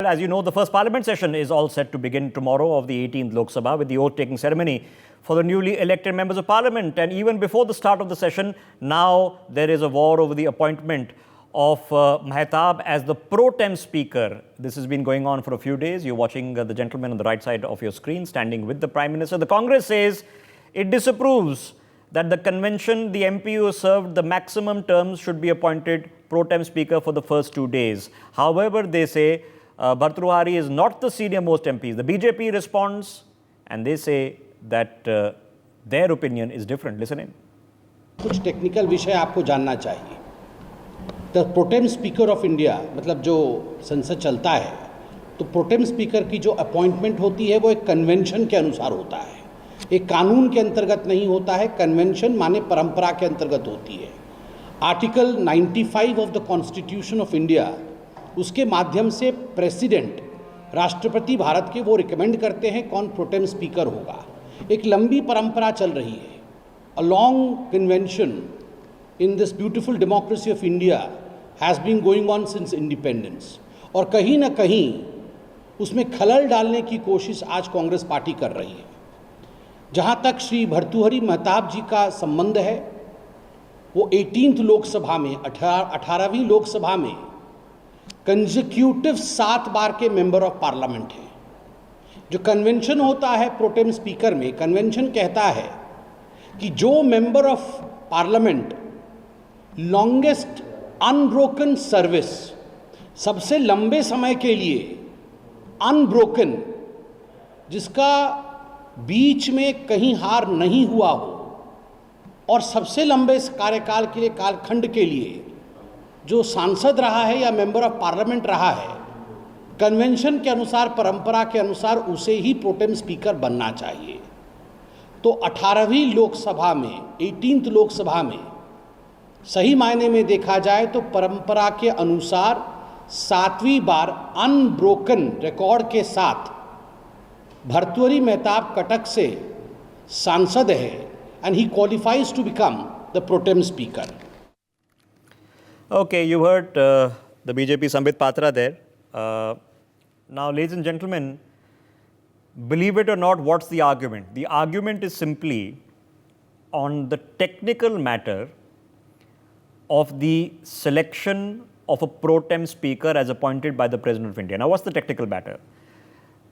As you know, the first Parliament session is all set to begin tomorrow of the 18th Lok Sabha with the oath-taking ceremony for the newly elected members of Parliament. And even before the start of the session, now there is a war over the appointment of Mehtab as the Protem Speaker. This has been going on for a few days. You're watching the gentleman on the right side of your screen standing with the Prime Minister. The Congress says it disapproves that the convention, the MP who served the maximum terms should be appointed Protem Speaker for the first 2 days. However, they say Bhartaruhari is not the senior most MPs. The BJP responds and they say that their opinion is different. Listen in. कुछ technical विषय आपको जानना चाहिए. The protem speaker of India, मतलब जो संसद चलता है, तो प्रोटेम स्पीकर की जो अपॉइंटमेंट होती है वो एक कन्वेंशन के अनुसार होता है, एक कानून के अंतर्गत नहीं होता है. कन्वेंशन माने परंपरा के अंतर्गत होती है. Article 95 of the constitution of India, उसके माध्यम से प्रेसिडेंट, राष्ट्रपति भारत के, वो रिकमेंड करते हैं कौन प्रोटेम स्पीकर होगा. एक लंबी परंपरा चल रही है. A long convention in this beautiful democracy of India has been going on since independence. और कहीं ना कहीं उसमें खलल डालने की कोशिश आज कांग्रेस पार्टी कर रही है. जहाँ तक श्री भर्तृहरि महताब जी का संबंध है, वो 18th लोकसभा में, 18वीं लोकसभा में कंसेक्यूटिव 7 बार के मेंबर ऑफ पार्लियामेंट हैं. जो कन्वेंशन होता है प्रोटेम स्पीकर में, कन्वेंशन कहता है कि जो member of parliament longest unbroken service, सबसे लंबे समय के लिए अनब्रोकन, जिसका बीच में कहीं हार नहीं हुआ हो, और सबसे लंबे कार्यकाल के लिए, कालखंड के लिए जो सांसद रहा है या मेंबर ऑफ पार्लियामेंट रहा है, कन्वेंशन के अनुसार, परंपरा के अनुसार उसे ही प्रोटेम स्पीकर बनना चाहिए. तो 18वीं लोकसभा में, 18th लोकसभा में सही मायने में देखा जाए तो परंपरा के अनुसार 7वीं बार अनब्रोकन रिकॉर्ड के साथ भर्तृहरि महताब कटक से सांसद है, and he qualifies to become the protem speaker. Okay, you heard the BJP Sambit Patra there. Now, ladies and gentlemen, believe it or not, what's the argument? The argument is simply on the technical matter of the selection of a pro-tem speaker as appointed by the President of India. Now, what's the technical matter?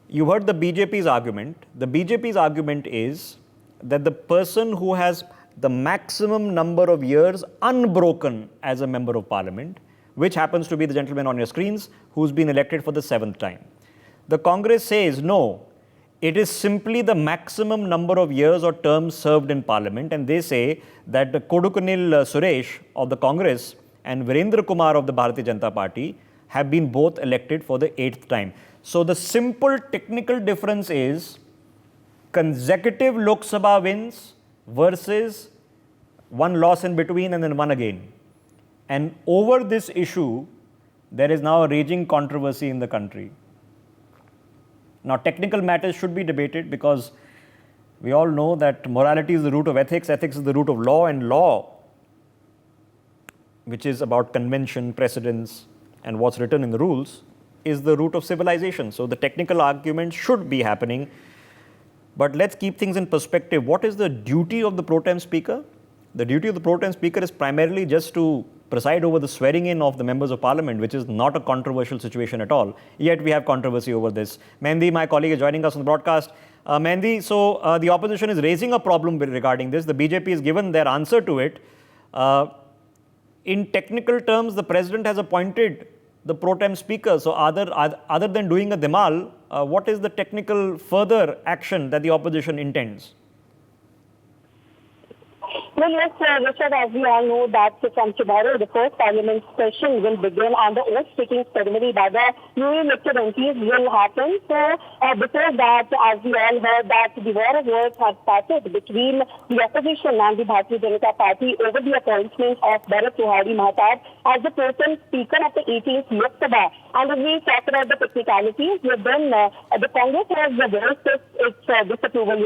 You heard the BJP's argument. The BJP's argument is that the person who has the maximum number of years unbroken as a member of parliament, which happens to be the gentleman on your screens, who's been elected for the 7th time. The Congress says, no, it is simply the maximum number of years or terms served in parliament, and they say that Kodukunil Suresh of the Congress and Virendra Kumar of the Bharatiya Janata Party have been both elected for the 8th time. So the simple technical difference is consecutive Lok Sabha wins versus one loss in between and then one again. And over this issue, there is now a raging controversy in the country. Now, technical matters should be debated because we all know that morality is the root of ethics, ethics is the root of law, and law, which is about convention, precedents, and what's written in the rules, is the root of civilization. So, the technical argument should be happening. But let's keep things in perspective. What is the duty of the pro-tem speaker? The duty of the pro-tem speaker is primarily just to preside over the swearing in of the members of parliament, which is not a controversial situation at all. Yet we have controversy over this. Mehndi, my colleague, is joining us on the broadcast. Mehndi, so the opposition is raising a problem regarding this. The BJP has given their answer to it. In technical terms, the president has appointed the pro-tem speaker. So other than doing a demal, what is the technical further action that the opposition intends? Well, yes, Richard, as we all know that from tomorrow, the first parliament session will begin and the oath-taking ceremony by the newly elected MPs will happen. So, before that, as we all heard that the war of words has started between the opposition and the Bharatiya Janata Party over the appointment of Bhartaruhari Mahtab as the pro-tem speaker of the 18th Lok Sabha. And if we talk about the technicalities, then the Congress has voiced its disapproval,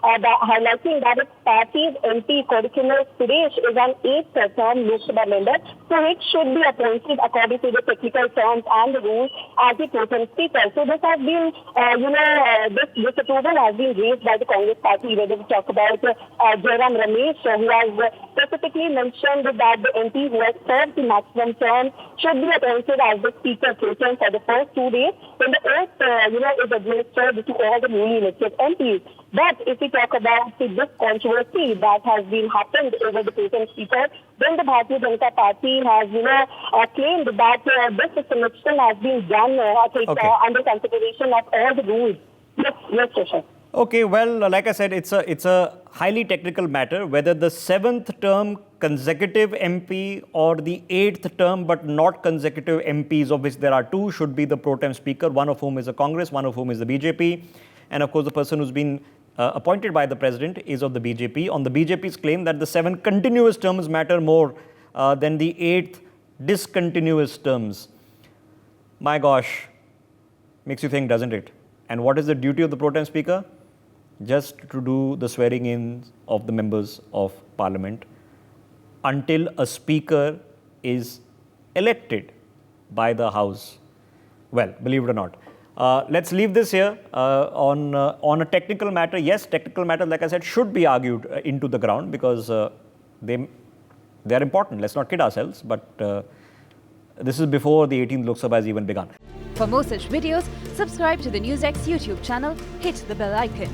highlighting that its party's MP Kodikkunnar Suresh is an 8th term Lok Sabha member, so it should be appointed according to the technical terms and the rules as the Protem Speaker. So this has been, this disapproval has been raised by the Congress party, whether we talk about Jairam Ramesh, who has specifically mentioned that the MP who has served the maximum term should be appointed as the Speaker Protem for the first 2 days, when the oath, is administered to all the newly elected MPs. But if we talk about this controversy that has been happened over the Protem Speaker, then the Bharatiya Janata Party has, claimed that this selection has been done, under consideration of all the rules. Yes, Shashank. Okay, well, like I said, it's a highly technical matter, whether the 7th term consecutive MP or the 8th term but not consecutive MPs, of which there are 2, should be the Protem Speaker, one of whom is a Congress, one of whom is the BJP. And of course, the person who's been appointed by the President is of the BJP. On the BJP's claim that the 7 continuous terms matter more than the 8 discontinuous terms. My gosh, makes you think, doesn't it? And what is the duty of the Protem Speaker? Just to do the swearing in of the members of Parliament until a Speaker is elected by the House. Well, believe it or not. Let's leave this here on a technical matter. Yes, technical matter, like I said, should be argued into the ground because they are important. Let's not kid ourselves. But this is before the 18th Lok Sabha has even begun. For more such videos, subscribe to the NewsX YouTube channel, hit the bell icon.